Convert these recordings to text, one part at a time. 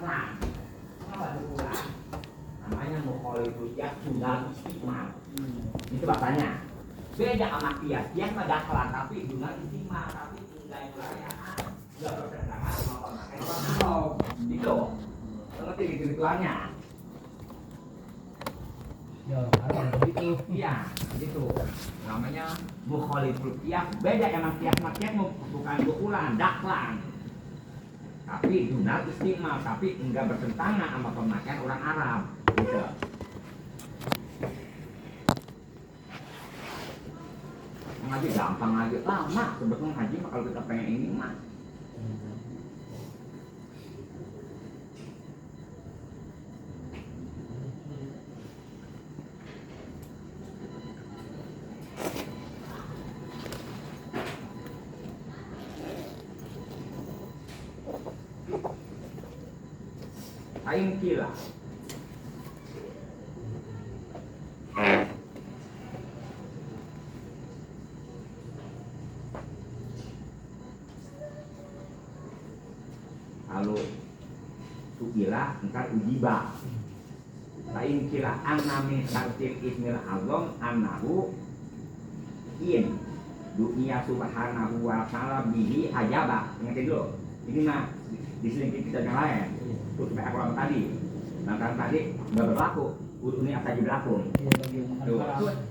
daklan. Apa daklan? Namanya mukhalifus ya sunal istiqmal. Itu bahasanya. Beda sama kias. Kias mah daklan tapi sunal istiqmal tapi tinggal perayaan. Enggak bertentangan sama pemakai orang. Gitu. Ngerti gitu-gituannya. Ya, ada begitu. Iya, gitu. Namanya mukhaliful qiyas. Beda emang qiyas bukan berulang, daklan. Tapi dunal istimal, tapi enggak bertentangan sama pemakaian orang Arab. Gitu. Ngaji gampang aja, lama sebetulnya ngaji mah kalau kita pengen ini mah. Aing kila. Kalau tukila entar ujiba. Aing kila anami tartil ismil azam annahu in dunia subhanahu wa ta'ala bihi ajaba. Ingat dulu. Ini mah diselingkuh kita yang lain. Supaya aku tadi, maka tadi nggak berlaku, ini apa aja berlaku. Tuh,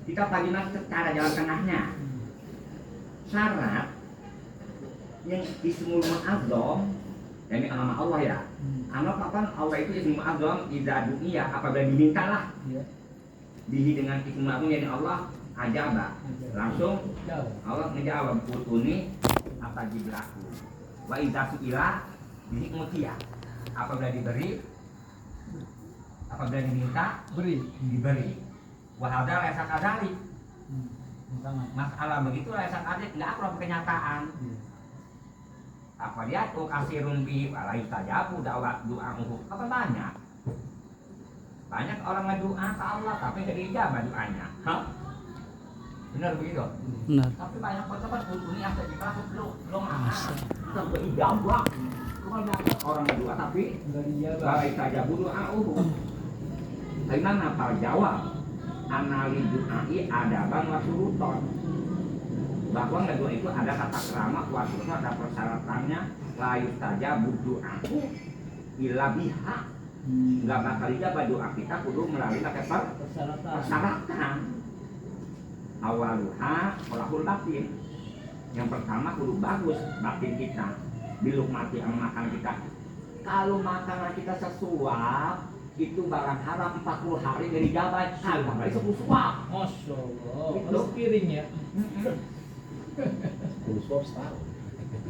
kita bagaimana cara jalan tengahnya. Syarat yang ismul mu'azzam, ini nama Allah ya. Anak kapan Allah itu ismul mu'azzam idza du'iya apabila dimintalah. Bihi dengan ismul mu'azzam yang Allah ajaba. Langsung Allah menjawab ini apa aja berlaku. Wa idza su'ila bihi mutiya. Apabila diberi, apabila diminta, diberi. Wahada lesa kadari. Masalah begitu lesa kadari nggak akrab kenyataan. Apa dia tuh kasih rumbi, alai tajabu doa apa banyak? Banyak orang ngedoa ke Allah tapi nggak dijabah doanya. Hah? Benar begitu? Benar. Tapi banyak banget ini asal dikasih belum sampai ijabah. Orang kedua tapi baik saja bunuh Bagaimana para jawab anali du'ai adaban wa suruton bahwa kedua itu ada kata kerama wa suruton ada persyaratannya layu saja budu aku ila biha nggak bakal ijabah doa kita kudu melalui persyaratan awaluha olahul batin yang pertama kudu bagus batin kita biluk mati sama makan kita. Kalau makanan kita sesuap itu barang haram 40 hari dari jabat. Kalau hari 10 suap. Masya Allah. Itu piring ya. 10 suap setahun.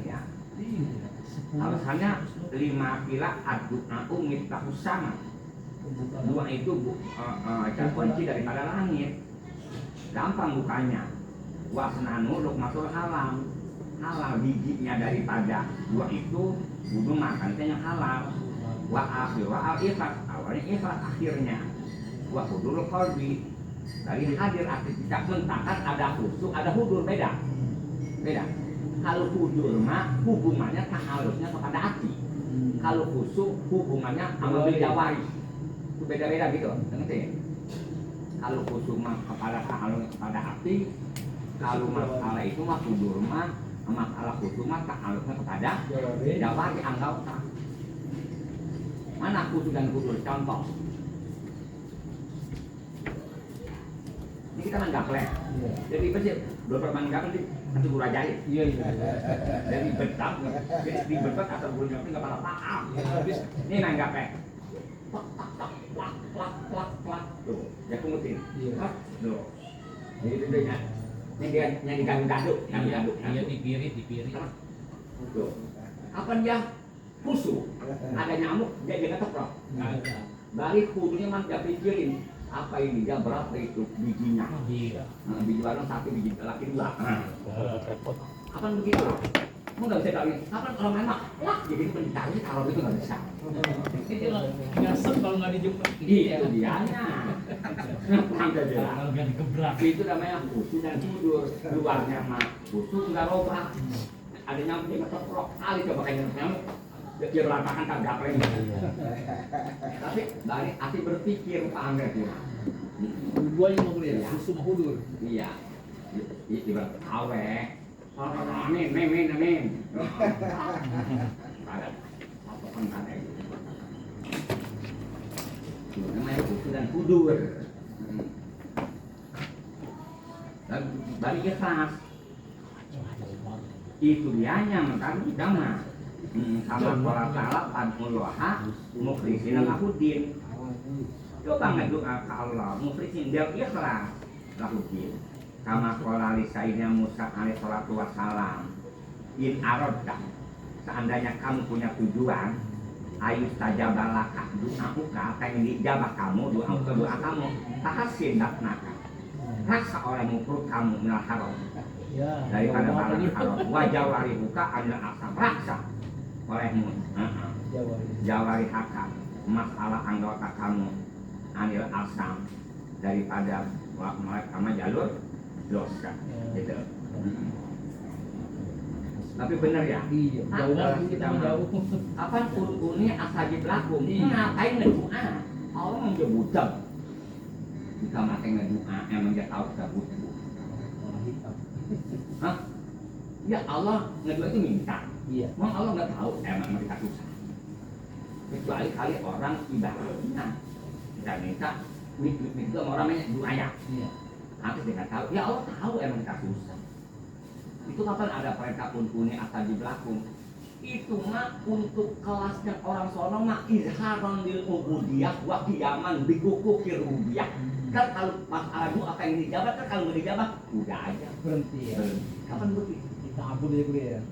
Ya. Alasannya 5 kila addu'a'u miftahus sama. Dua itu kunci daripada langit. Gampang bukanya. Wasnanu lukmatul halam. Halal bijinya daripada dua itu budu makan yang halal wa al ifat awalnya ifat akhirnya wa hudurul qalbi dari hadir arti tidak mentahkan ada khusyuk ada hudur beda kalau hudur mah hubungannya ta'alluqnya kepada hati kalau khusyuk hubungannya sama bidawari itu beda-beda gitu ngerti kalau khusyuk mah kepada ta'alluq kepada hati kalau masalah itu mah hudur mah masalah khusus ta'alluqnya kepada jawab dianggap tak. Mana khusus dan khusus contoh. Ini kita main gaplek. Jadi bersih, dua permain gaplek nanti guru ajaib. Iya. Jadi betak, jadi di betak atau guru gaplek nggak pernah paham. Ini main gaplek. Plak. Tuh, ya kumutin. Tuh. Jadi bedanya. Ini dia yang digaduk. Iya dipirit. Tuh. Kapan dia khusyuk? Ada nyamuk dia jangan teprok. Dari kudunya mah dia pikirin apa ini dia berapa itu bijinya. Iya. Biji barang satu biji laki dua. Kapan begitu? Kamu nggak bisa tahu. Kapan kalau memang jadi itu mencari kalau itu nggak bisa. Itu nyasar kalau nggak dijumpa. Itu dianya. Kalau nggak digebrak. Itu namanya khusyuk dan tidur. Luarnya mah khusyuk nggak robah. Ada nyamuk dia keprok kali coba kayak nyamuk. Dia berantakan kan gapleng. Tapi dari hati berpikir paham nggak sih? Dua yang mau kuliah, susu mau hudur. Iya. Ibarat awe. Amin. Ada apa kan ada itu. Itu namanya kudu dan kudur. Dan balik ikhlas. Itu dianya makan jamaah. Sama pola ta'ala padmullaha mukhlisina lahudin. Coba ngedoa ke Allah mukhlisin dia ikhlas lahudin. Kama qala li sayyidina Musa alaihi salatu wassalam, in aradta, seandainya kamu punya tujuan ayu tajabalaka doa pengen dijabah kamu doa kamu tahasin datnaka rasa olehmu perut kamu minal haram daripada barang haram wajah wari buka adalah asam raksa olehmu jawari hakam masalah anggota kamu anil asam daripada kamu jalur dosa gitu. Tapi benar ya? Iya, jauh banget kita jauh. Apa ini asajib lakum? Ngapain ngedoa? Allah menjebutkan. Kita makai ngedoa emang dia tahu kita butuh. Hah? Ya Allah ngedoa itu minta. Iya. Memang Allah nggak tahu emang mereka susah. Kecuali kali orang ibadahnya kita minta, itu orang banyak doanya. Iya. Nanti dia tahu, ya Allah tahu emang kita susah. Itu kapan ada perintah unkuni asajib lakum? Itu mah untuk kelasnya orang sono mah izharon lil ubudiyah wa qiyaman bi hukukir rubiyah. Kan kalau masalah doa apa yang dijabat kan kalau nggak dijabat udah aja Berhenti ya. Kapan begitu? Kita ampun dia kuliah.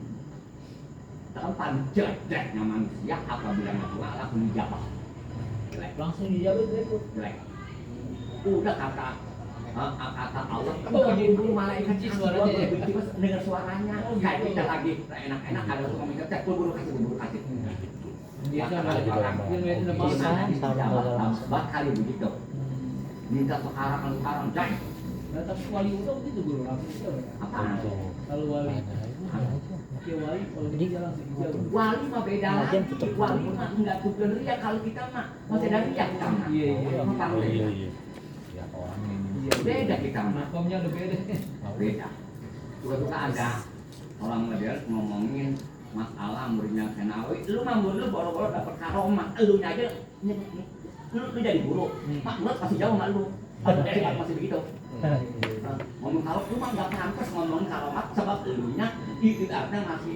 Kapan jeleknya manusia apabila doa langsung dijabah. Jelek. Langsung dijawab itu. Jelek. Udah kata Allah, jadi malaikat sih suaranya ya. Dengar suaranya, kayak kita lagi enak-enak ada tuh ngomong cek buru kasih. Biasa ada yang lihat ada malam. Kali begitu. Minta sekarang jai. Nah, tapi wali udah begitu guru langsung. Apa? Kalau wali, ya wali kalau dia langsung dijawab. Wali mah beda lagi. Wali mah enggak tujuan ria kalau kita mah masih dari riak kita mah. Iya. Beda kita mah. Makomnya udah beda. Beda. Suka ada orang modern ngomongin masalah muridnya Senawi, lu mah lu boro-boro dapat karomah, lu aja lu jadi guru. Pak Murid masih jauh sama lu. Masih begitu. Ngomong kalau lu mah enggak pantas ngomong karomat sebab elunya itu artinya masih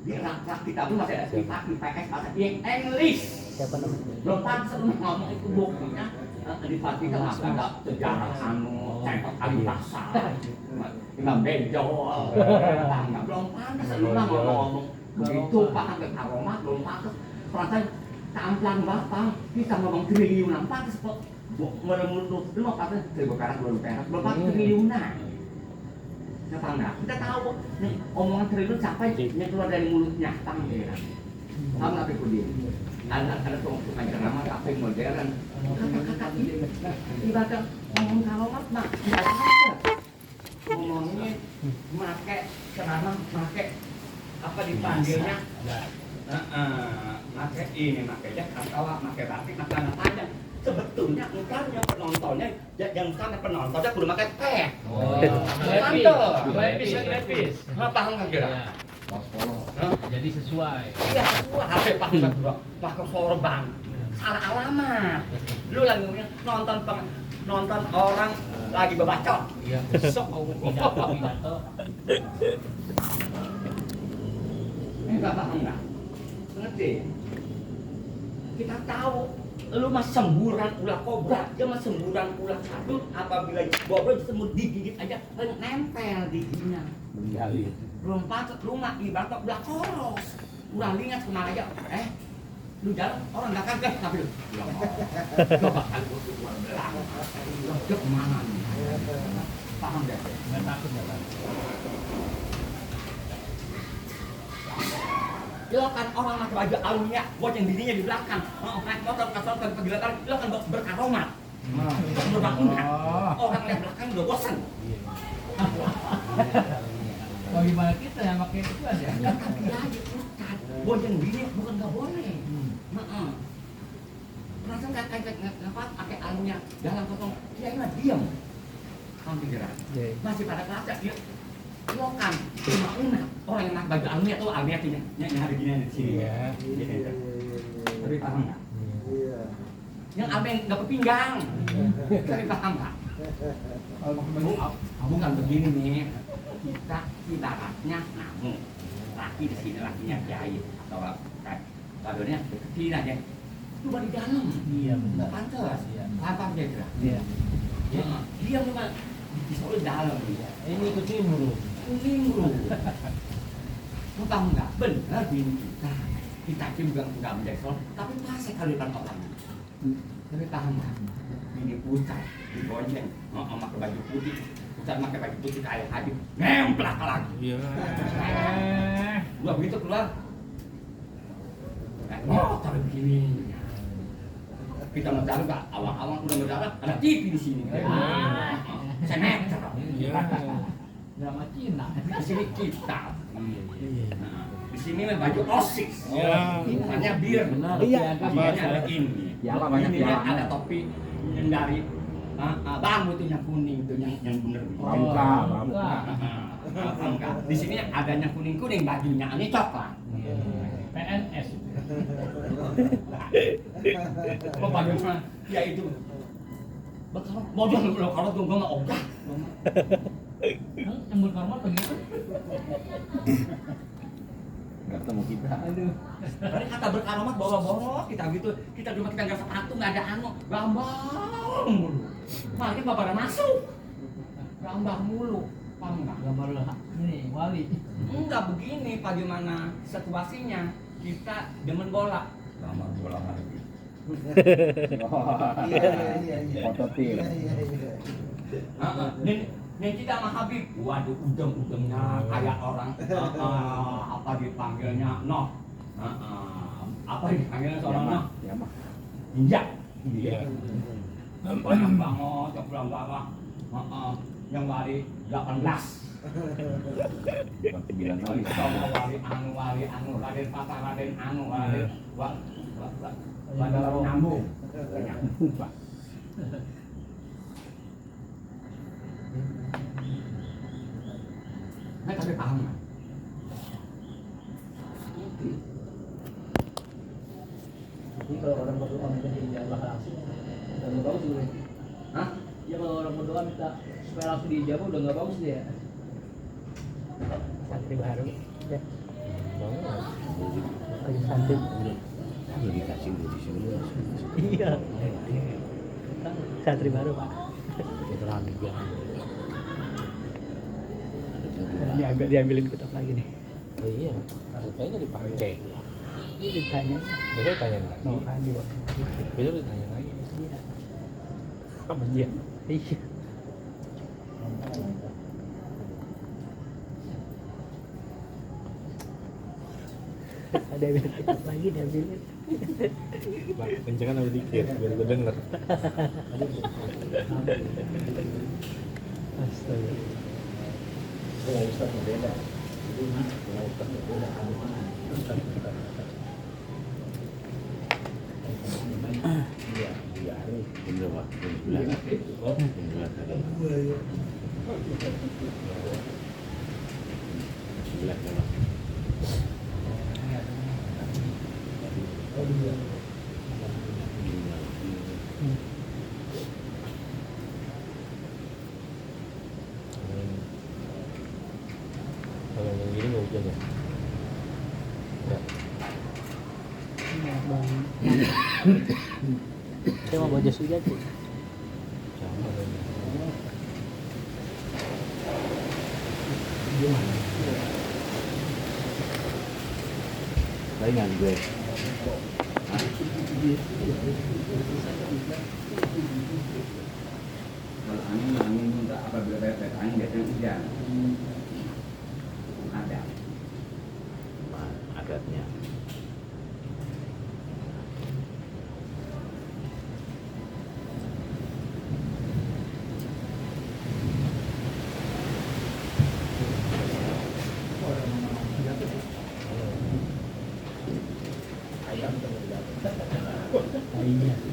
di rak kita pun masih ada sifat IPS bahasa English. Siapa namanya? Belum pantas lu ngomong itu buktinya di Vatikan ada sejarah cempot kali pasar Imam Benjol belum pantas lu mah ngomong begitu paham ke karomat belum pantas perasaan tamplang bapak kita ngomong triliunan pantas kok menurut lu mau pantas 1.000 karat 2.000 perak belum pantas triliunan siapa enggak kita tahu nih omongan triliun siapa yang keluar dari mulutnya tahu ya tahu nggak itu dia ada tukang ceramah tapi modern kata-kata ini ibarat ngomong karomat mah nggak ada ngomongnya make ceramah make apa dipanggilnya make ini make Jakarta make batik make anak panjang sebetulnya engkau yang penontonnya yang sana penontonnya kudu make teh lepis paham kan kira Jadi sesuai. iya sesuai HP paham bro pakai sorban salah alamat lu lagi nonton orang lagi bebacot Iya, besok mau pidato. enggak paham enggak ngerti kita tahu lu mah semburan ulah kobra dia mah semburan ulah cadut apabila bobrok semut digigit aja nempel di giginya belum patut lu mah ibarat ulah koros ulah lingat kemana aja lu jalan orang nggak kaget tapi lu coba kali lu keluar belakang lu ke mana nih paham deh Nggak takut. lo kan orang pakai baju alumni yang dirinya di belakang naik motor kasar ke pergilatan lo kan berkaromat berbangunan orang yang belakang udah bosan Bagaimana kita yang pakai itu aja? tapi aja kan goyang gini bukan nggak boleh. Perasaan kayak apa? Pakai alumnya dalam kosong. Dia mah diam. Hampir gerak. Masih pada kelasnya dia lokan. Cuma orang yang pakai baju alumnya tuh alumnya nyari gini di sini. Tapi paham nggak? Yang abang nggak kepinggang. Tapi paham nggak? Bukan begini nih. Kita ibaratnya namu. Laki di sini lakinya kiai atau kadonya kecil aja. Coba di dalam. Iya benar. Pantas. Paham dia kira. Iya. Dia memang di Solo dalam dia. Ini kucing bro. Lu paham nggak? Benar bini kita juga nggak menjadi Solo, tapi pasek kali depan orang. Tapi paham nggak? Bini pucat, digonceng, pakai baju putih, pucat pakai baju putih kayak Habib, ngemplak lagi. Iya. Gua begitu keluar. Tapi begini. Kita mendarat nggak? Awang-awang udah mendarat, ada TV di sini. Semeter. Drama Cina. Di sini kita. Di sini baju OSIS. Hanya bir. Iya. Ada ini. Ya apa banyak ya? Ada topi yang dari bambu itu yang kuning itu yang bener. Pramuka. Di sini ada yang kuning bajunya ini coklat. PNS. Apa bagaimana? Ya itu. Betul. Mau jangan kalau tuh gua nggak ogah. Nyambut normal begitu. Nggak ketemu kita. Aduh. Tadi kata berkaromat bawa-bawa kita gitu. Kita cuma kita nggak sepatu nggak ada anu, gambar mulu. Malah kita pada masuk. Gambar mulu. Paham nggak? Gambar ini wali. Enggak begini, bagaimana situasinya? Kita demen bola. Gambar bola lagi. Iya. Foto tim. Nih kita sama Habib, waduh udeng-udengnya kayak orang apa dipanggilnya apa dipanggilnya seorang injak, banyak banget yang pulang bawah, yang wali 18, wali anu, Raden Patah, Raden anu, Raden nyambung, banyak. Nah, tapi paham nggak? Jadi kalau orang berdoa minta dijabah langsung, udah nggak bagus gue. Hah? Ya kalau orang berdoa minta supaya langsung dijabah udah nggak bagus dia. Santri baru. Ya. Kayak santri. Udah dikasih di sini. Iya. Santri baru pak. Itu rame banget. Ini agak diambilin kotak lagi nih. Oh iya, kayaknya dipakai. Ini ditanya. Besok tanya lagi. Mau tanya. Besok ditanya lagi. Iya. Sama dia. Iya. Ada yang kotak lagi diambilin. Kencengan sama dikit biar gue denger. Astaga. Ustaz berbeda. Ustaz berbeda. Iya, iya. Bener Pak. Bener tadi. Bener Pak. Kalau yang gini nggak hujan ya? Ya. Saya mau baca hujan tuh. Sama kayaknya. Gimana? Saingan gue. Kalau angin enggak apabila banyak angin biasanya hujan. Ada. Adatnya.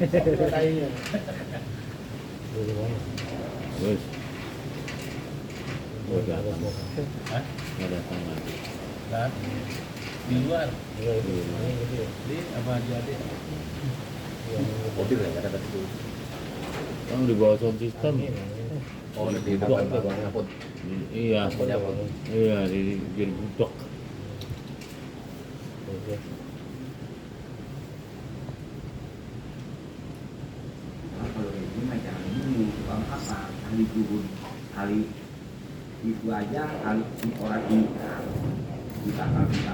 Wes. Udah datang. Hah? Nggak datang lagi. Kan? Di luar. Iya. Di apa jadi? Mobil ya ada tadi. Kan di bawah sound system. Oh, di depan bawah kapot. Iya. Iya, di budok. Nah, kalau kayak gini mah jangan dulu tukang apa kali turun kali itu aja kali ini orang ini kita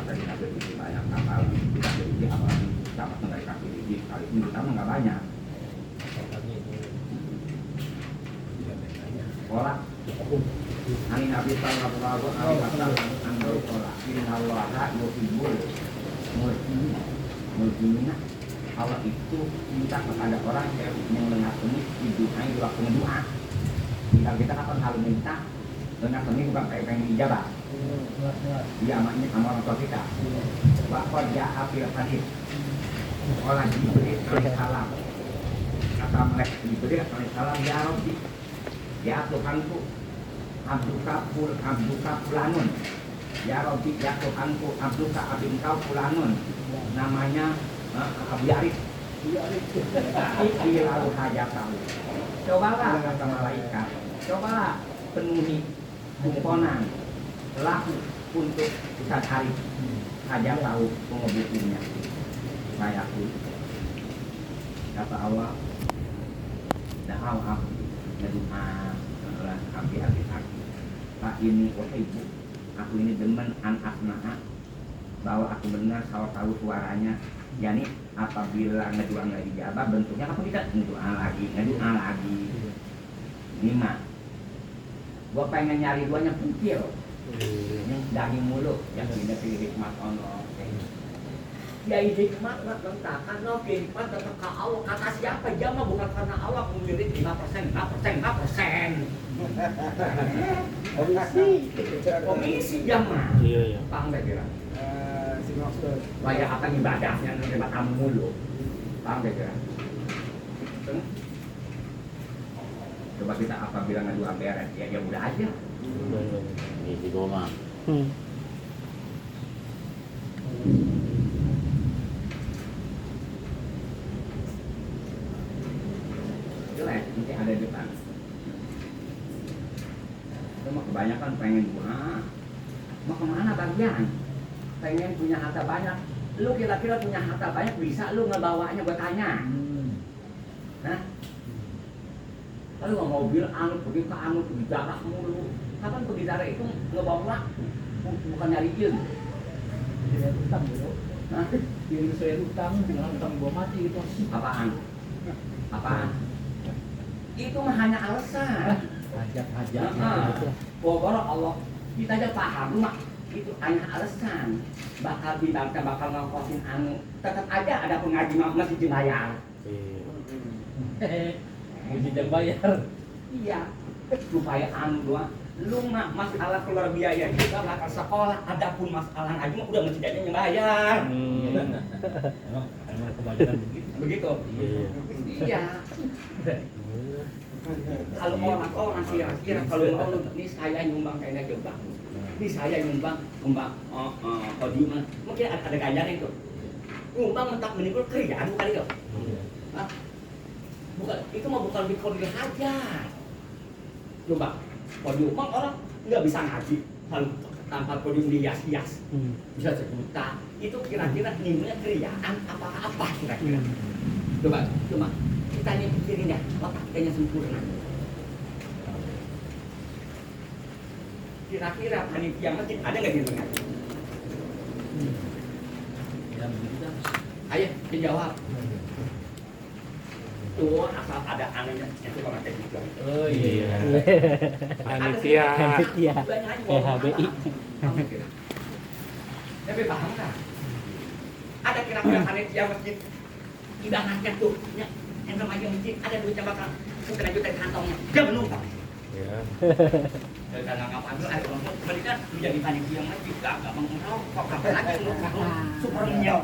dari kabel itu banyak kapal kita jadi apalagi dapat dari kabel ini kali ini kita nggak banyak orang ani nabi sallallahu alaihi wasallam andoi orang innallaha yuhibbul mu'minina. Allah itu minta kepada orang yang mendengarkan doa di waktu berdoa. Jika kita kapan kalau minta dengar ini bukan kayak pengen dijabah. Dia amatnya sama orang tua kita. Bahwa dia apil hadis. Orang Jibril alaihissalam. Kata mereka Jibril alaihissalam ya Rabbi. Ya Tuhanku. Abduka fulanun. Ya Rabbi ya Tuhanku abduka abdingkau fulanun. Namanya Abu Arif. Lalu hajat kamu. Cobalah kata malaikat. Cobalah penuhi kumponan laku untuk Ustaz Arif. Hajat tahu pengebutuhnya. Saya pun kata Allah. Dahau aku berdoa adalah Abi Arif aku. Pak ini ibu. Aku ini demen an asna'a bahwa aku benar kalau tahu suaranya. Yani apabila ngedoa nggak dijabah bentuknya apa kita ngedoa lagi 5. Gua pengen nyari duanya pentil yang daging mulu yang tidak pilih hikmat Allah ya hikmat nggak tentang no hikmat tetap ke Allah kata siapa jama bukan karena Allah memilih 5% komisi jama Iya. paham gak kira banyak akan ibadahnya menerima tamu mulu paham gak kira coba kita apabila ngadu beres ya udah aja Di Goma. jelek nanti ada di depan cuma kebanyakan pengen mau kemana bagian pengen punya harta banyak lu kira-kira punya harta banyak bisa lu ngebawanya gue tanya nah kalau nggak mobil pergi ke pergi darat mulu kapan pergi darat itu ngebawa bukan nyari ilmu Jadi utang gitu. nah Jadi saya utang, jangan utang bawa mati gitu. apaan itu mah hanya alasan Hajat-hajat. pokoknya Allah kita aja paham mak itu hanya alasan bakal dibantu bakal ngongkosin tetap aja ada pengaji masih dibayar Mesti bayar. iya supaya lu mah masalah keluar biaya juga bakal sekolah adapun masalah ngaji mah udah mesti jadi yang bayar Emang kebanyakan begitu. iya kalau orang kira-kira kalau mau ini saya nyumbang kayaknya coba ini saya nyumbang podium mungkin ada ganjaran itu nyumbang mentak menimbul kerjaan bukan itu bukan itu mah bukan bikin hajat coba podium orang nggak bisa ngaji kalau tanpa podium dihias-hias bisa 1 juta itu kira-kira nimbulnya kerjaan apa kira-kira coba kita ini pikirin ya otak kitanya sempurna kira-kira panitia masjid ada nggak di tengah? Ya begitu kan. Ayo dijawab. Tuh asal ada anunya itu kalau ada juga. Oh iya. Panitia. PHBI. Tapi paham nggak? Ada kira-kira panitia masjid ibadahnya tuh yang remaja masjid ada duitnya bakal setengah juta di kantongnya dia menumpang. Ya. Dan ngapain lu ada orang mereka menjadi panitia masjid gak mau kok kapan lagi lu super nyel.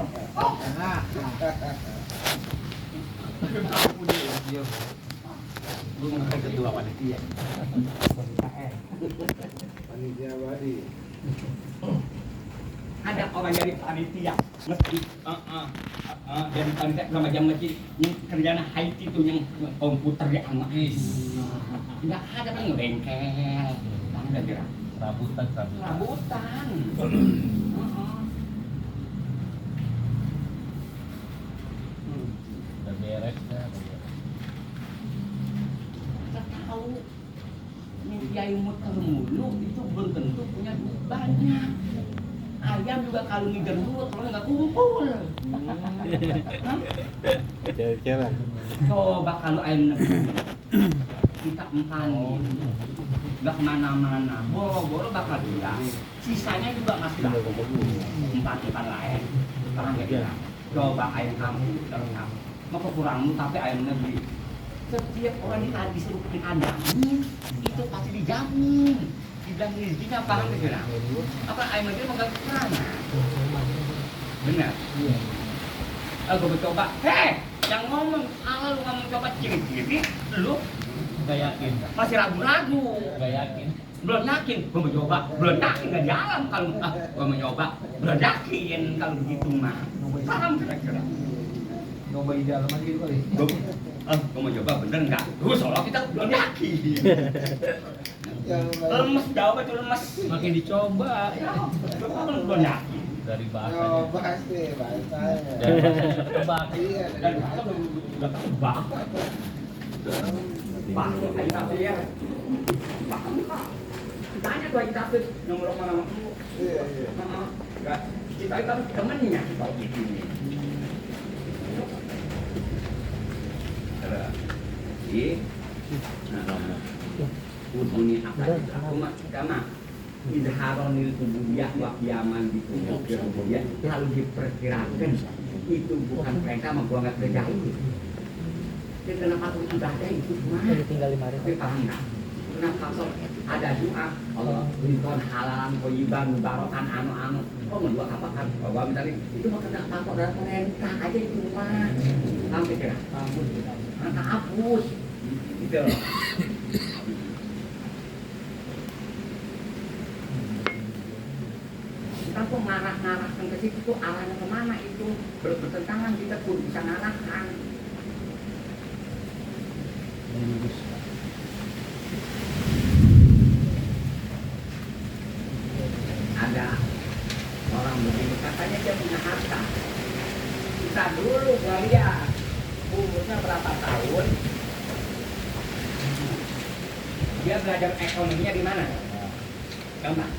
Lu mengenai kedua panitia. Panitia abadi. Ada orang jadi panitia masjid, jadi panitia remaja masjid yang kerjanya IT itu yang komputer di anak. Tidak ada kan bengkel, ada gerak. Rabutan. Rabutan. Udah beres dah. Kita tahu ini kiai muter mulu itu belum tentu punya duit banyak. Ayam juga kalau ngider dulu kalau nggak kumpul. Kira-kira. Coba kalau ayam negeri kita empanin, nggak kemana-mana, boro-boro bakal hilang. Sisanya juga masih bagus. Empat lain, sekarang kayak gitu. Coba ayam kampung, lengkap. Mau kekurangmu tapi ayam negeri. Setiap orang disuruh dikandangin, itu pasti dijamin. Dibilang rezekinya paham kira? Apa ayam negeri mau gak kekurangan? Benar? Aku coba, yang ngomong, lu ngomong coba ciri-ciri, lu Gak yakin. masih ragu-ragu. Gak yakin. Belum yakin, gue mau coba. Belum yakin nggak jalan kalau gue mau nyoba. Belum yakin kalau begitu mah. Paham kira-kira? Nyoba di dalam aja gitu kali. Gue mau coba bener nggak? Soalnya kita belum yakin. Lemes, jawab itu lemes. Makin dicoba. Belum yakin. Dari Oh, bahasanya. pasti bahasanya. Dari bahasanya ketebak. Iya, Dan dari kita udah tebak. Pak, ayo tapi ya. Pak, tanya tuh aja tapi nomor mana kamu? Iya. Enggak, kita kan temennya kita gitu nih. Nah, Udhuni apa? Aku mah kama. Idharonil ubudiyah wa qiyaman gitu. Lalu diperkirakan itu bukan perintah mau gua enggak kerjain. Jadi kenapa aku ibadah itu mah? Tinggal 5 hari. Tapi paham nggak? Kenapa kok ada doa Allah berikan halalan koyiban mubarokan anu oh menurut apa kan bahwa misalnya itu mah kena takut dari perintah aja itu mah sampai kira angka hapus gitu loh. Kita kok marah-marahkan ke situ tuh arahnya kemana itu bertentangan kita pun bisa ngarahkan. Ada orang begini katanya dia punya harta. Kita dulu ngeliat umurnya berapa tahun, dia belajar ekonominya di mana? Gampang.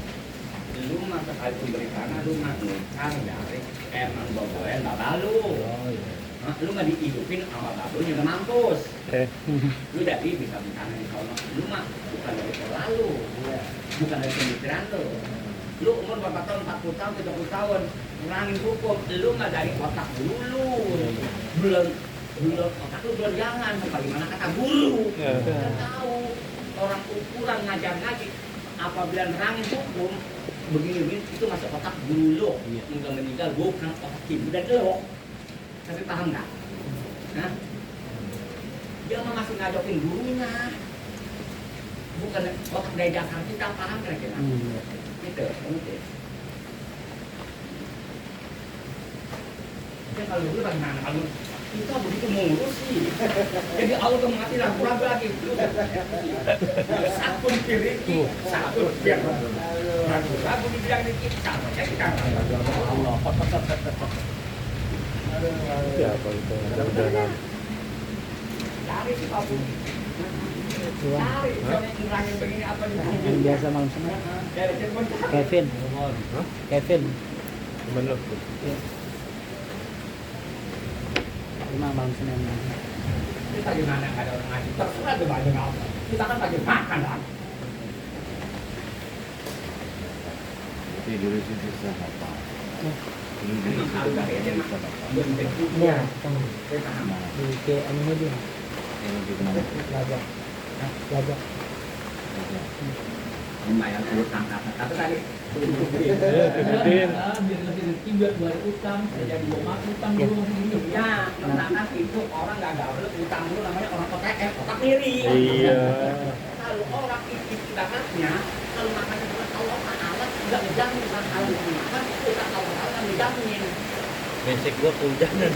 Lu mah sekali beri karena lu mah ngutang dari emang boboen bapak lu. Lu nggak dihidupin sama bapak lu juga mampus. Lu jadi bisa bicara di sana. Lu mah bukan dari pola lu, bukan dari pemikiran lu. Lu umur berapa tahun? 40 tahun, 30 tahun. Kurangin hukum. Lu mah dari otak dulu. Belum otak lu belum jangan. Bagaimana kata guru? Kita tahu orang ukuran ngajar ngaji. Apabila nerangin hukum begini itu masuk otak guru lu. Mudah meninggal bukan otak ibu dan lo. Tapi paham nggak? Nah, dia mah masih ngajokin gurunya. Bukan otak dari dasar kita, paham kira-kira? Gitu. Ya kalau dulu bagaimana? Kalau kita begitu mulus sih. Jadi Allah mati ragu-ragu lagi. Sakun piriki, sakun pir. Ragu-ragu dibilang dikit, caranya kita. Allah. Siapa itu? Mudah-mudahan. Cari si Papu. Cari, jangan ngurangin begini apa di Yang biasa malam Senin. dari Cirebon. Kevin. Kevin. Temen lu. Cuma malam Senin. Kita gimana nggak ada orang ngaji? Terserah tuh banyak apa. Kita kan bagi makan lah. Tidur itu bisa apa? Memang harga ya dia mah. Bentuk Iya, saya paham. di ke anunya dia. Yang di mana? Laga. Laga. lumayan utang apa tapi tadi Kemudian biar lebih rezeki buat bayar utang, saya jadi bawa utang dulu masih hidup. ya sedangkan itu orang nggak gaul utang dulu namanya orang OTM otak kiri iya. kalau orang itu dapatnya kalau makan dengan Allah Taala tidak menjamin dengan hal yang dimakan itu tak Allah Taala yang menjamin Mesek gua kehujanan.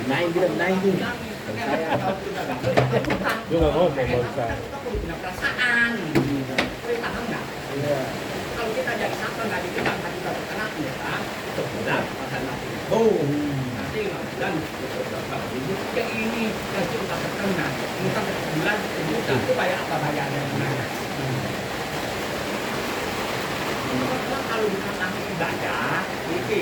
naik tidak naik saya kalau tidak gaul utang Gua nggak ngomong bangsa. kita perlu punya perasaan kita enggak Iya. kalau kita jadi sapa nggak dikira nggak kita berkenan ya kan itu sudah masalah nanti dan ya ini yang kita berkenan kita bulan sejuta itu bayar apa bayarnya kalau bukan kami ibadah ini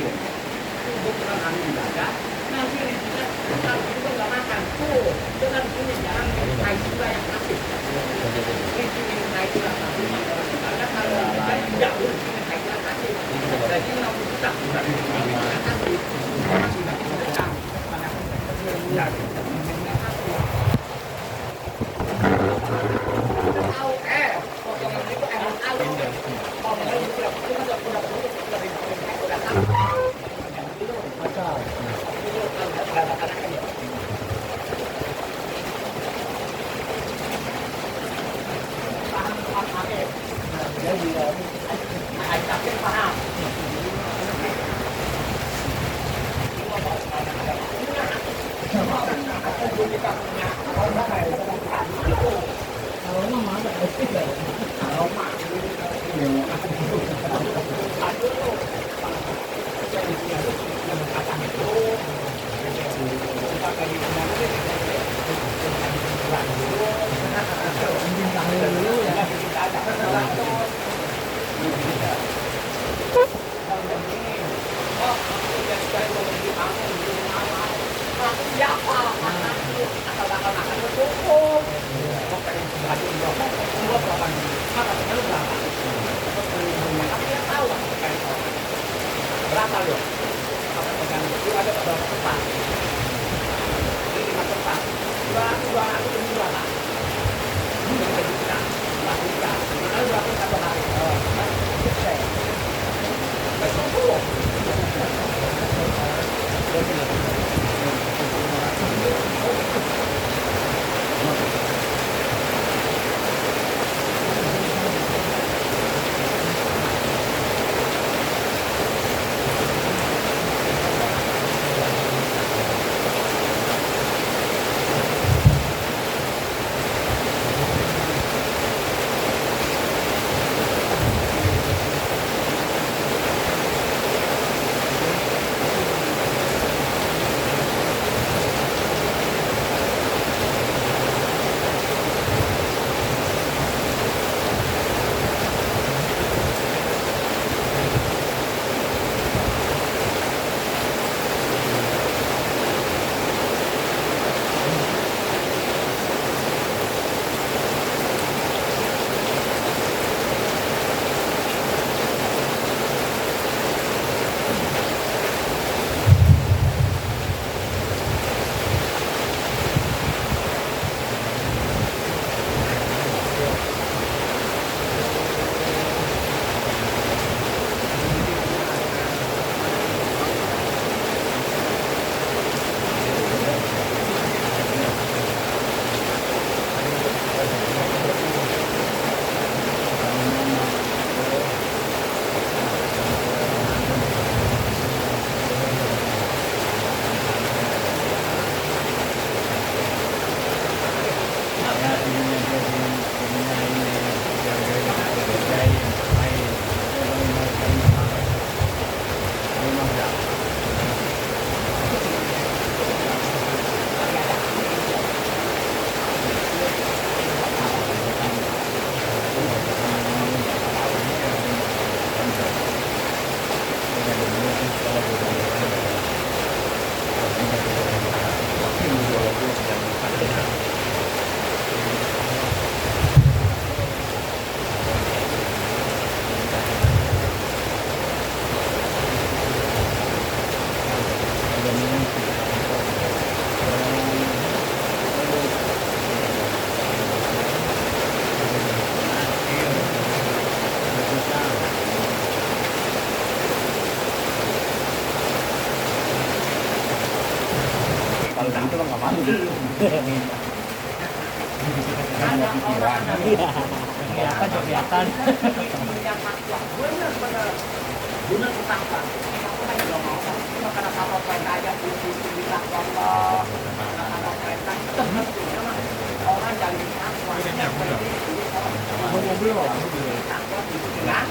bukan kami ibadah nanti kita kalau itu nggak makan tuh dengan punya jarang kayak juga yang kasih ini yang kayak juga kasih karena kalau kita tidak urus ini kayak juga kasih jadi nggak usah kasih masih nggak bisa ya tahu potongan itu emang tahu potongan itu udah tahu Asal. Kalau mah ada pasti ya. Ada orang Kelihatan. yang fatwa benar-benar benar betapa aku kan belum mau cuma karena apa perintah aja bismillah Allah apa perintah sebetulnya orang jadi fatwa mobil orang fatwa itu kan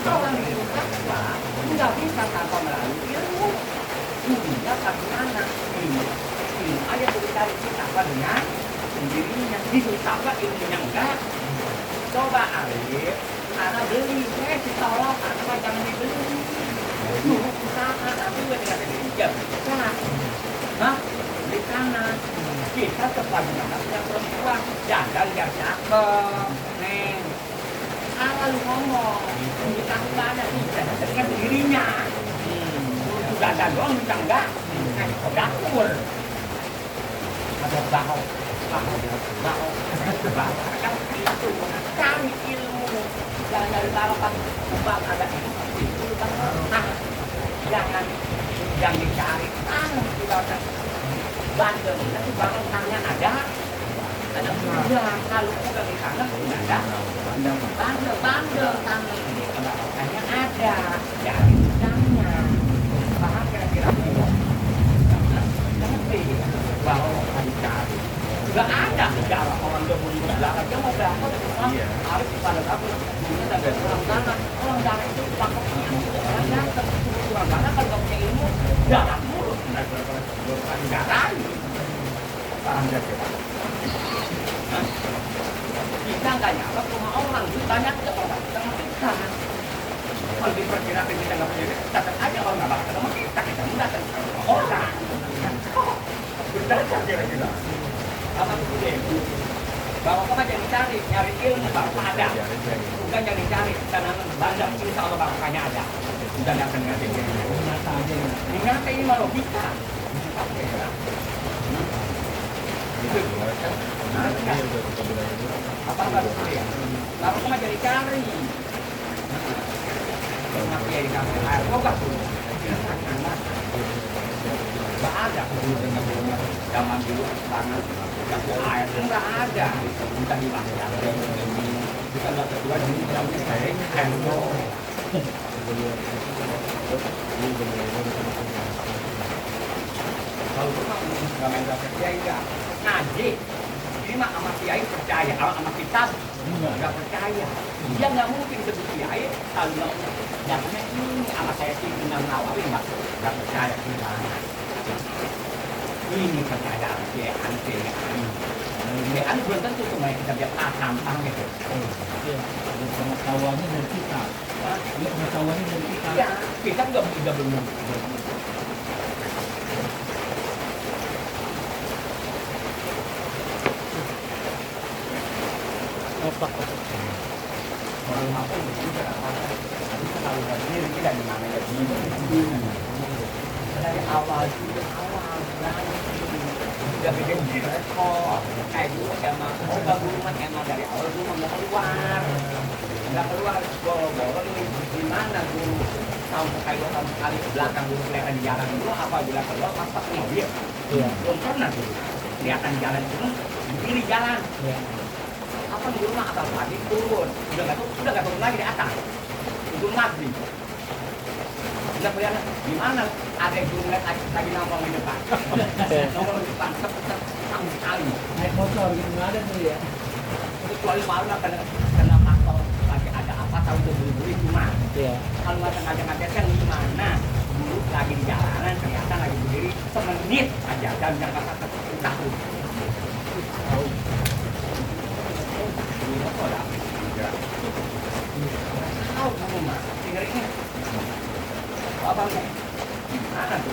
orang itu fatwa nggak bisa tanpa melalui ilmu ilmunya bagaimana ilmu aja dicari kita dengan sendirinya ditambah ilmunya enggak. Coba Arif, anak beli, ditolak, anak jangan dibeli. Suruh usaha, anak juga tidak ada bisa. Nah, di sana kita kepada yang perempuan jangan yang cakep, neng. Kalau lu ngomong, kita nggak ada tidak dengan dirinya. Sudah ada doang bisa enggak? Dapur. Ada bahu kan itu cari ilmu jangan dari balapan ubah ada itu kan jangan yang dicari sudah ada bandel nanti bangun tangan ada udah kalau udah di sana sudah ada bandel tangan hanya ada dari tangannya paham kira-kira bahwa dicari nggak ada sejarah orang dia mau belakang dia mau berangkat harus pada aku punya ada orang tanah itu pakainya orang datang orang tanah kalau nggak punya ilmu jalan mulu jalan paham ya kita nggak nyala rumah orang banyak orang sama kita kalau diperkirakan kita nggak punya datang aja orang nggak bakal sama kita datang orang benar kira-kira apa itu deh? Bahwa kamu jangan cari, nyari ilmu baru ada. Bukan jangan dicari, karena banyak insya Allah barokahnya ada. Sudah datang dengan ini. Nyata aja ya. Nyata ini mah logika. Itu. Apa baru ya? Baru kamu jadi cari. Mati ya di kamar air, kok gak tuh? Gak ada. Zaman dulu tangan. Air itu nggak ada, bukan di mana? Bukan waktu kedua di dalamnya saya endo. Kalau itu mah nggak main dapat kiai nggak ngaji. Ini mah sama kiai percaya, sama kitab nggak percaya. Dia nggak mungkin sebut kiai kalau dapatnya ini sama saya sih Imam Nawawi nggak percaya gimana? Ini percaya kiai anti. Kiai belum tentu cuma kita biar paham gitu. Iya, pengetahuannya dari kita. Dia pengetahuannya dari kita. Ya, kita nggak belum. Apa? Orang apa juga apa? Kalau dari kita di mana ya? Dari awal udah bikin rekor kayak dulu emang rumah emang dari awal rumah mau nggak keluar boro-boro di mana dulu tahun kali belakang dulu kelihatan di jalan dulu apabila keluar pas mobil belum pernah dulu kelihatan jalan itu kiri jalan apa di rumah atau pagi turun udah nggak turun lagi di atas turun lagi udah kelihatan di mana ada yang turun lagi nongkrong di depan nongkrong di depan sama sekali Naik motor gitu nggak ada tuh ya. kecuali malu kena faktor lagi ada apa tahu tuh beli cuma Iya. kalau ngajak-ngajak kan gimana dulu lagi di jalanan kelihatan lagi berdiri semenit aja dan jangka tahun tahu ini kok ada tahu kamu mah dengerin apa nih gimana tuh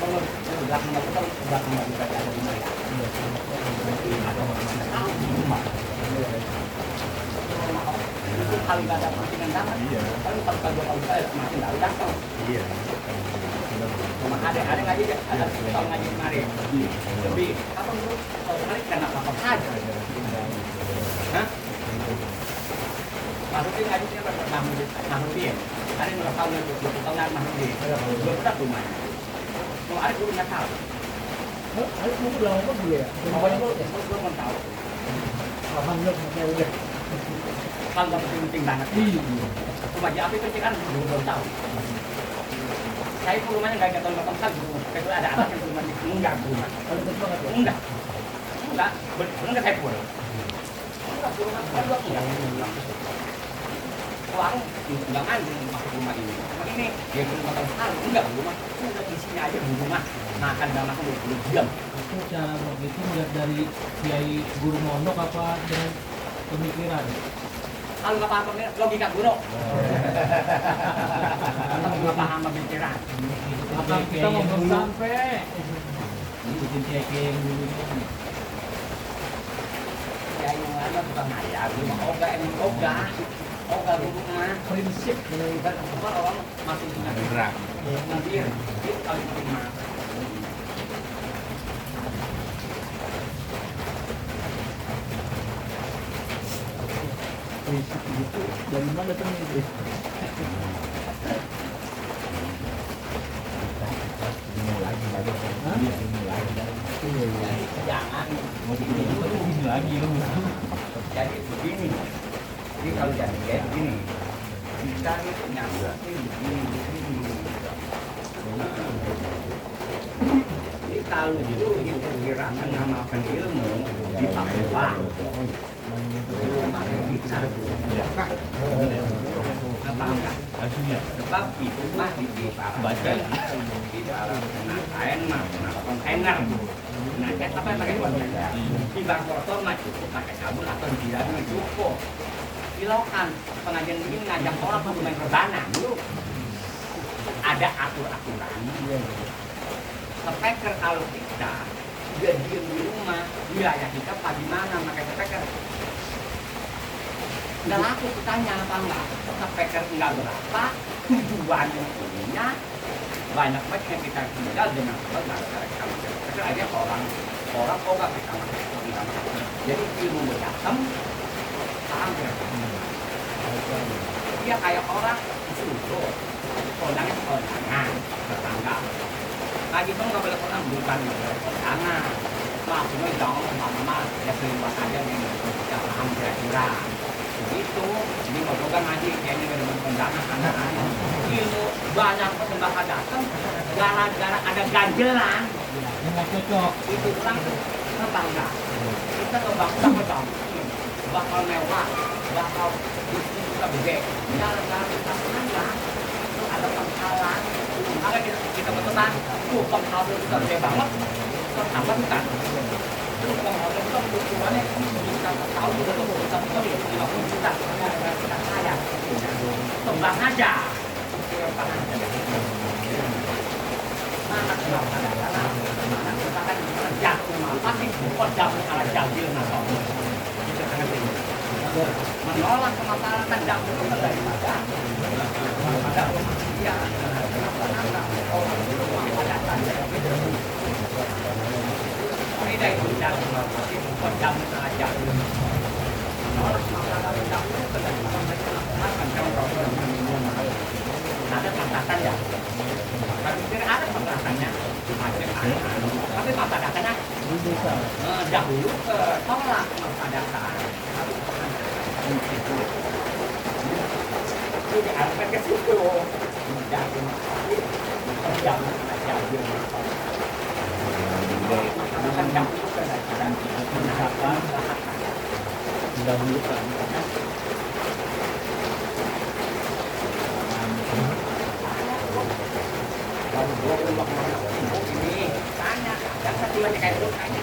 kalau belakang itu kan belakang bisa ada di mana itu kali nggak ada postingan dapat kalau kalau saya makin nggak datang cuma ada ngaji ada kalau ngaji kemarin lebih apa dulu kalau kemarin karena apa saja maksudnya ngajinya Mahmudin Ada yang tahu yang 20 tahun yang masih di belum pernah rumahnya. Kalau ada dulu nggak tahu. Ada mau pulang apa dulu ya? Pokoknya belum tahu. Alhamdulillah saya udah. Kan penting banget. Rumah api itu kan belum tahu. Saya pun rumahnya nggak gatal-gatal kan, itu ada anak yang rumah enggak rumah. Kalau betul banget ya. Enggak, enggak saya pun. Enggak rumah kedua enggak. Warung enggak kan masuk rumah ini. Rumah ini dia belum makan sekali, enggak rumah. Udah isinya aja di rumah. Makan dan makan belum diam. Itu cara begitu melihat dari kiai guru mondok apa dengan pemikiran? Kalau nggak paham logika guru, kalau nggak paham pemikiran, Apa kita mau sampai? Bikin kiai yang dulu ini. ya yang ada bukan ayah, cuma oga dulu mah Prinsip dan orang masih punya Gerak. nanti itu kali terima. prinsip itu dari mana datangnya itu? Jangan Mau bikin itu lagi lu. jadi begini. Jadi kalau jadi kayak begini, kita itu nyambung begini. Jadi kalau itu dikira-kira mengamalkan ilmu dipakai uang. Apa enggak? Sebab itu mah di baca di dalam kain mah kontainer. Nah, kayak apa yang pakai kontainer? Di bang kotor mah cukup pakai sabun atau dia cukup. Silakan pengajian ini ngajak orang untuk main rebana dulu. Ada aturan. Speaker kalau kita dia diem di rumah, wilayah kita di mana pakai speaker? Nggak laku ditanya apa enggak, speaker enggak berapa, tujuannya punya banyak banget yang kita tinggal dengan cara kalau speaker aja orang kok nggak kita makan. Jadi ilmu berdatam, paham ya? Dia kayak orang suruh, kondangan tetangga. Lagi pun nggak boleh orang bukan kondangan, maksudnya jangan kemana-mana, ya selibat aja nih, kita paham kira-kira. Begitu, ini ngobrolkan ngaji, kayaknya gak ada kondangan anak-anak. Ilmu banyak persembahan datang, gara-gara ada ganjelan. Nggak cocok. Itu orang tuh bangga. Kita tuh bangga, bakal mewah, bakal bisnis kita gede. Gara-gara kita bangga, itu ada penghalang. Maka kita pesan, penghalang kita gede banget. Apa bukan? Penghalang kita kebutuhannya kita tahu juga kita beli 50 juta kita kaya. Tembak aja. Mana kenapa ada mana kita kan jatuh mah pasti jatuh ala jahil napa. Menolak kemaslahatan jatuh itu daripada ya ini dari jatuh pasti jatuh ala jahil. Menolak kemaslahatan jatuh itu ada batasan ya. Tapi ada batasannya. Tapi batasannya dahulu tolak batasan. Itu diarahkan ke situ. Jangan ini tanya, dan satu lagi kayak itu tanya.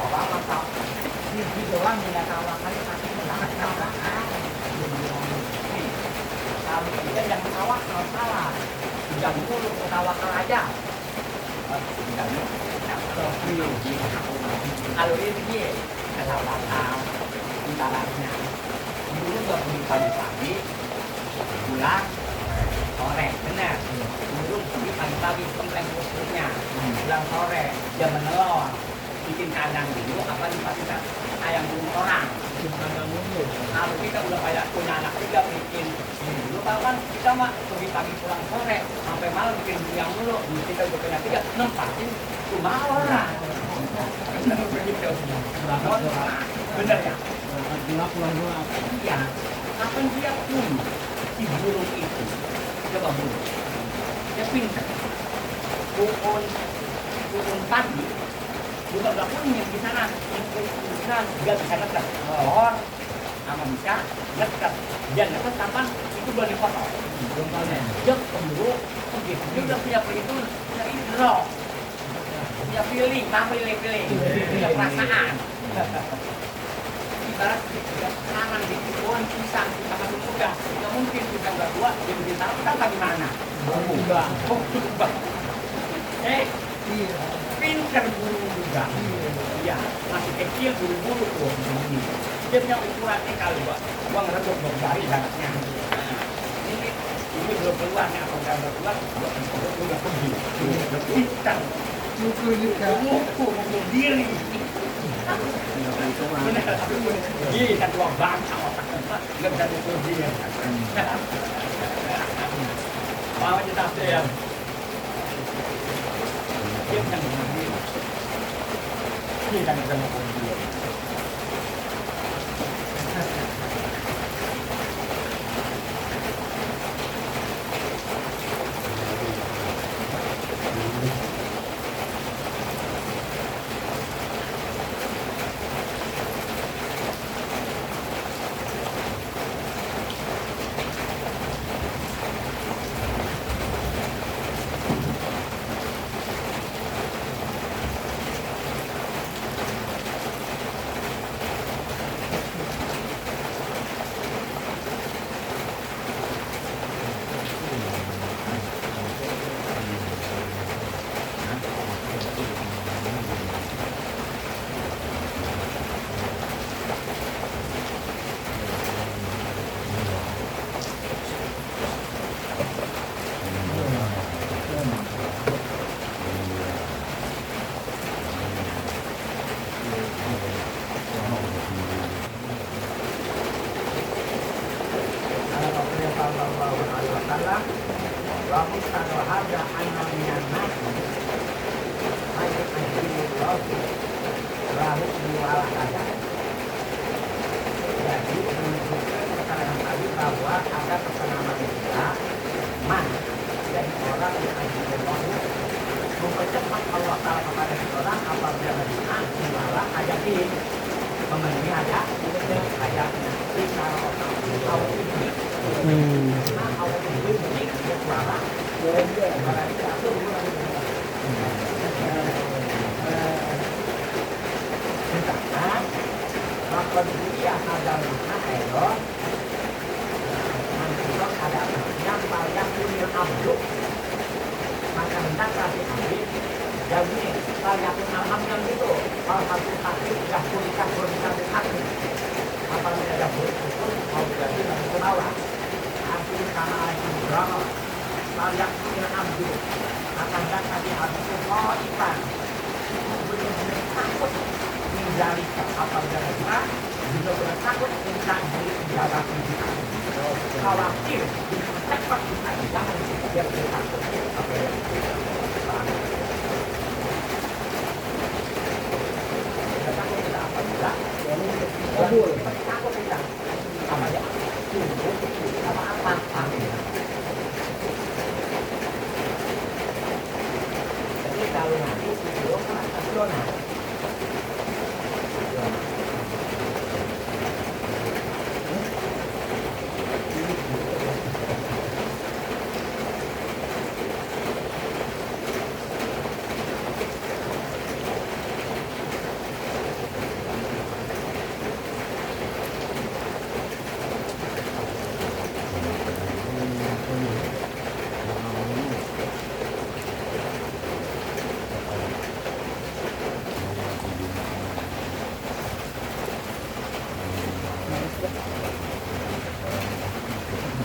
Orang masak, ini doang tidak tawakan, tapi sangat tawakan. Kalau kita jangan tawakal salah, jangan dulu tawakal aja. Kalau ini begini, tawakal, intaranya dulu nggak beli pagi-pagi, pulang sore, benar. Dulu pagi-pagi komplek rumputnya, pulang sore, jam menelor, bikin kandang dulu, apa kita ayam burung orang. Kandang dulu. Kalau kita udah kayak punya anak tiga bikin dulu, kalau kan kita mah pagi pulang sore sampai malam bikin siang dulu, kita udah punya tiga, nempatin cuma orang. Bener begitu. Bener ya. Pulang. Iya. Kapan dia pun si burung itu, coba burung, dia pintar. Burung pagi, bukan nggak punya di sana, nggak bisa nekat, telur sama bisa nekat. Dia nekat kapan itu udah dipotong. Belum tahunya. Dia kemburu, begitu dia udah punya perhitungan, punya indro, punya feeling, punya perasaan. Ibarat tangan di pohon pisang kita masuk surga, nggak mungkin kita nggak tua jadi bintang kita bagaimana? Berubah. Pinter buru juga. Iya, masih kecil buru-buru tuh. Dia punya ukurannya kali uang redok dari anaknya. Ini belum keluar nih, apa udah keluar? Udah pergi. Pinter. Cukup juga. Mukul diri. Iya, kan tua bangsa otak nggak bisa mukul dia. Mau aja tapi ya. Dia kan dia. Dia kan bisa mukul dia.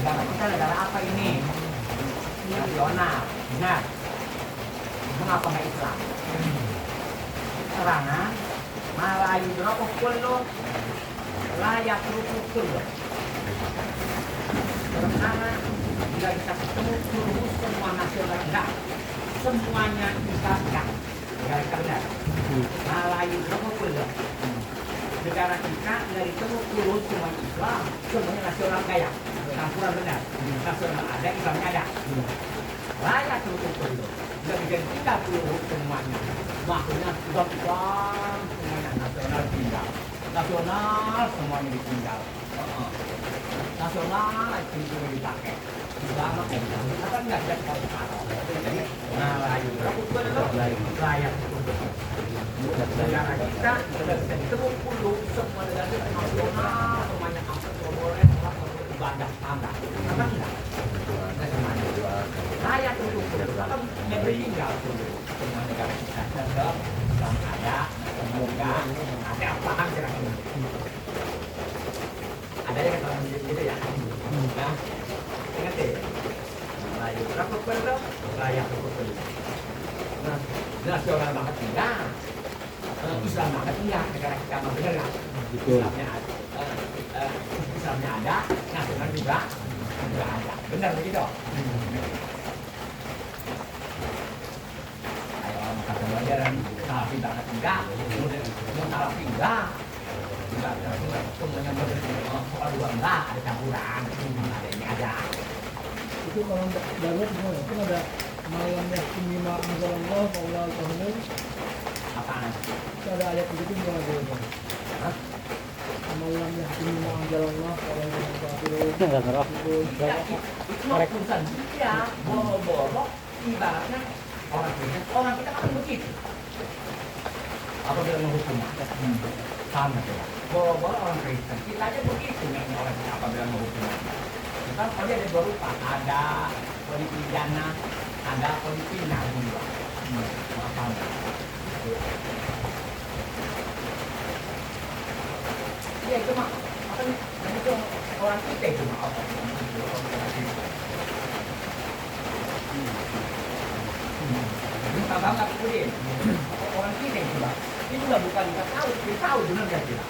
Negara kita negara apa ini? Nasional. Benar. Mengapa nggak Islam? Serangan Malayu berapa kullu layak kullu. Karena tidak bisa ketemu seluruh semua nasional enggak. Semuanya Islam. Karena Malayu berapa kullu. Negara kita dari semua kulur semua Islam, semuanya nasional kaya, campuran benar, nasional ada, Islamnya ada. Layak untuk kulur, nggak bisa kita kulur semuanya, maksudnya Islam semuanya nasional tinggal, nasional semuanya ditinggal, nasional itu dipakai. Selama apa nggak ada kalau jadi Malayu berapa kulur layak untuk negara kita ketemu puluh semua negara nasional semuanya apa boleh ibadah tanda apa enggak layak untuk apa negeri tinggal semua negara kita tetap yang ada semoga ada apa kira-kira ada yang kata gitu ya nah ingat deh layak berapa perlu layak untuk nah nasional banget enggak Islam banget enggak negara kita mah bener nggak? Islamnya ada, nasional juga ada, bener begitu? Ayo makan pelajaran, salafi banget enggak? Mau salafi enggak? Enggak, semuanya soal dua enggak, ada campuran, ada ini ada. Itu kalau darurat gimana? Itu ada malam yakin lima anzalallah Allah al-Tahun. Apaan? Itu ada ayat begitu gimana dulu? Malam yakin lima anzalallah Allah al-Tahun. Enggak ngerok. Itu mah urusan dia, boro-boro ibaratnya orang kita kan begitu. Apa dia menghukum? Sama ya. Boro-boro orang Kristen kita aja begitu nih orang kita apa dia menghukum? Kita kalau ada dua rupa, ada polipidana, ada polipina juga. Apa? Ya itu mah apa nih? Itu orang kita itu mah apa? Tambah nggak kemudian orang kita itu lah. Itu lah bukan kita tahu benar nggak kita?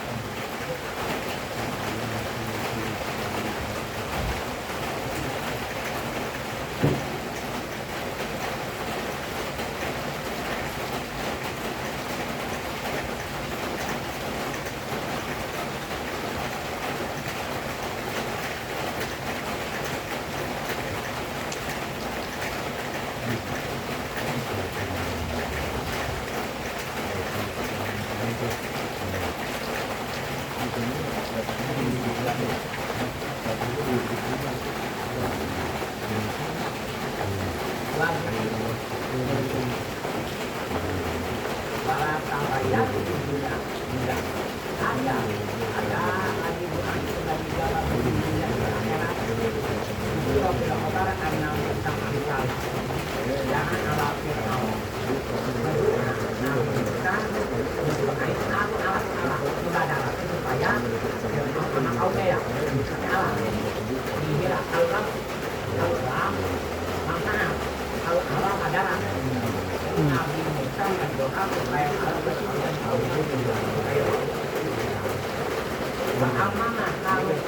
Amanah harus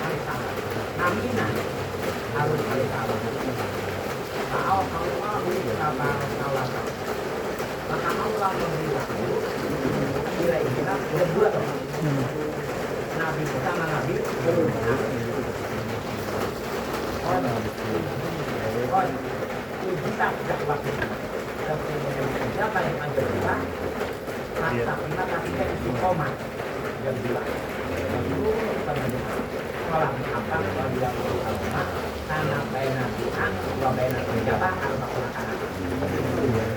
aminah harus kalau maka Allah memberitahu kira-kira berdua toh Nabi pertama Nabi kita tidak waktu siapa yang maju kita masa kita kasihnya istiqomah yang bilang kalau apa kalau dia ulama karena baina Tuhan wa baina penjabat al-maqalah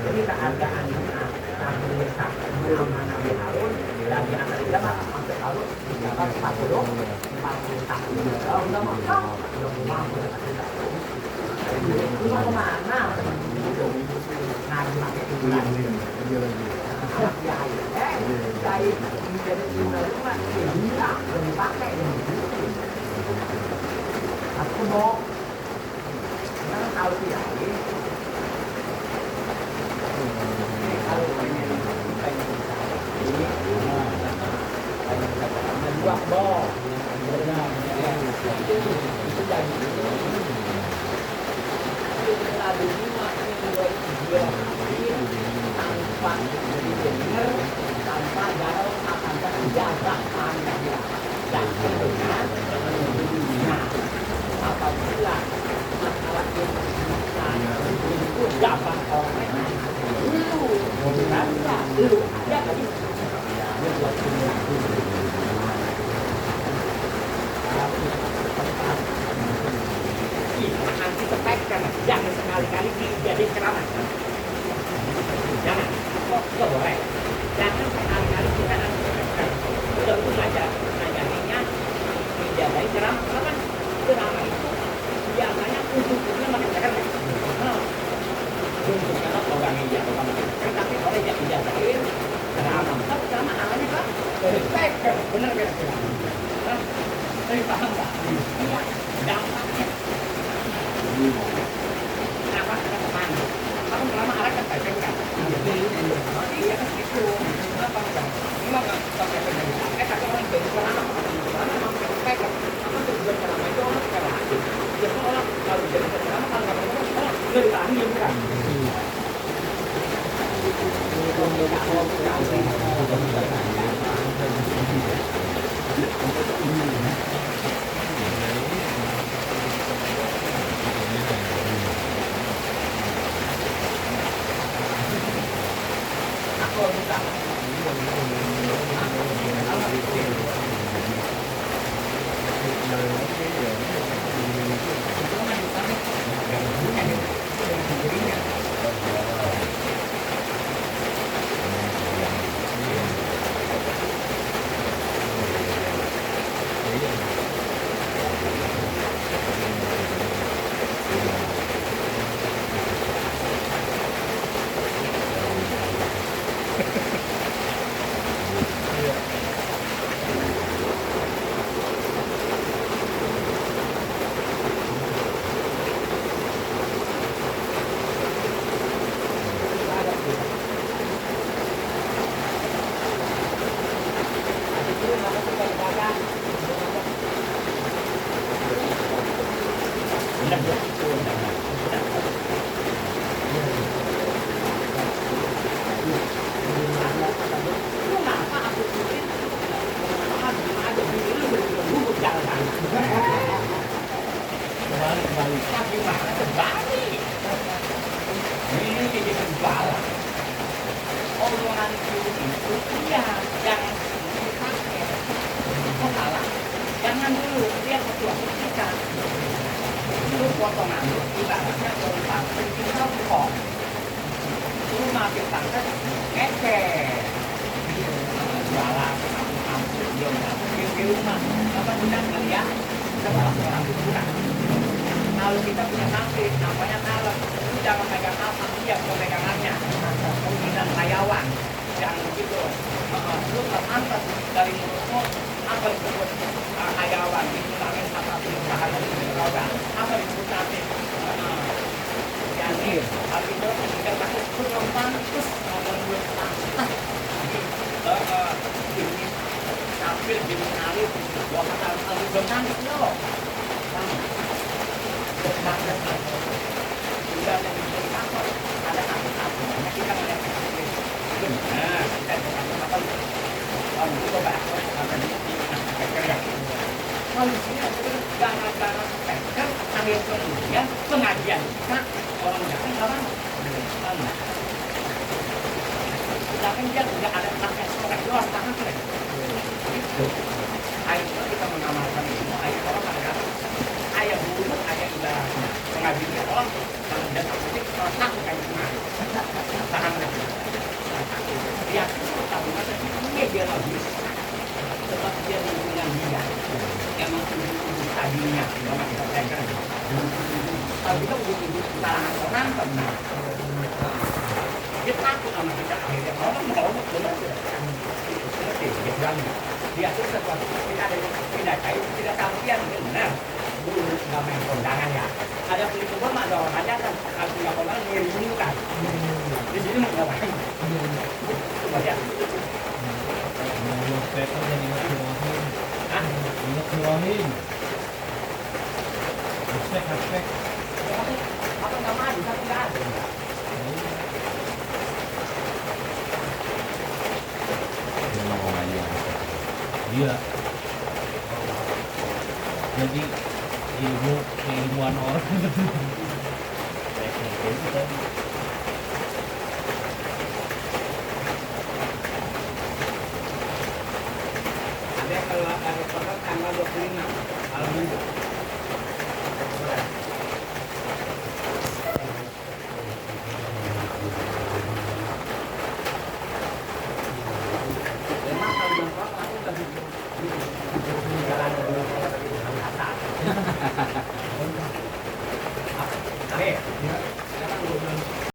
jadi keadaan Nabi Musa Muhammad Nabi Harun dan di antara jabat sampai Harun jabat 40 tahun kalau udah makan udah mampu itu mau kemana Nabi pakai bulan anak yai yai menjadi rumah hilang belum dipakai aku mau kalau tidak ini kalau pengen dua bol itu jadi lalu lima tanpa didengar tanpa galau akan terjaga pandangnya dan dengan apabila masalah itu dapat orang lu merasa lu ada tadi nanti sepekkan jangan sekali-kali jadi ceramah jangan kok boleh jangan sekali-kali kita sepekkan udah itu saja ngajarinnya dijadain ceramah kenapa ceramah itu biasanya ujung-ujungnya mengajarkan ujung-ujungnya orang iya tapi oleh yang dijadain ceramah tapi ceramah awalnya kan sepekkan bener kan ceramah tapi paham nggak? Iya dampaknya kenapa kita kemana? Kamu lama arah kan baca kan? Iya kan itu. Kenapa enggak? Memang nggak pakai penjelasan. Tapi orang jadi selama karena mau pakai kan? Apa tujuan selama itu orang kalah. Jadi orang kalau jadi selama kalau nggak mau orang nggak ditanya bukan? Jangan dulu dia ketua kita. Itu potongan ibaratnya tentang kita kok. Itu makin tangkap ngekek. Jualan kampung di rumah. Apa benar ya? Kita orang kurang. Kalau kita punya nasib, namanya nalar, itu jangan pegang apa, dia pegangannya. Pembinaan karyawan, jangan begitu. Lu terangkat dari mulutmu, apa disebut karyawan, itu namanya apa perusahaan dari karyawan, apa disebut nanti. Jadi, hal itu kita takut kurang pantas, ngomong ini tampil di menarik, gua kata harus bermanis loh. Sudah yang di kantor ada satu-satu kita melihat nah kita apa kalau itu coba manusia gara-gara speaker ambil kemudian pengajian kita orang jangan sedangkan dia tidak ada pakai sekolah luas tangan keren itu akhirnya kita mengamalkan ilmu akhirnya orang ada ayah buruk, ayah ibaratnya pengajian orang kalau dia takut takut kayak gimana paham nggak? Dia tahu masa dia lagi sebab dia dengan dia emang tadinya orang kita pegang kalau kita butuh kalangan orang benar dia takut sama kita akhirnya orang mau benar dia itu sesuatu kita ada tidak tahu tidak tahu dia benar dulu nggak main kondangan ya. Ada pelipur mah ada orang aja kan. Kalau punya kondangan ngirim kan. Di sini nggak main. Coba ya. Menurut paper dan ingat Hah? nuahin. Hashtag. Apa nggak maju? Tapi nggak ada. ngomong aja. Iya. Jadi keilmuan orang. Teknik itu tadi. Ada kalau ada kontrak tanggal 25 kalau minggu. Memang kalau nongkrong aku lebih jalan dulu atas. Oke,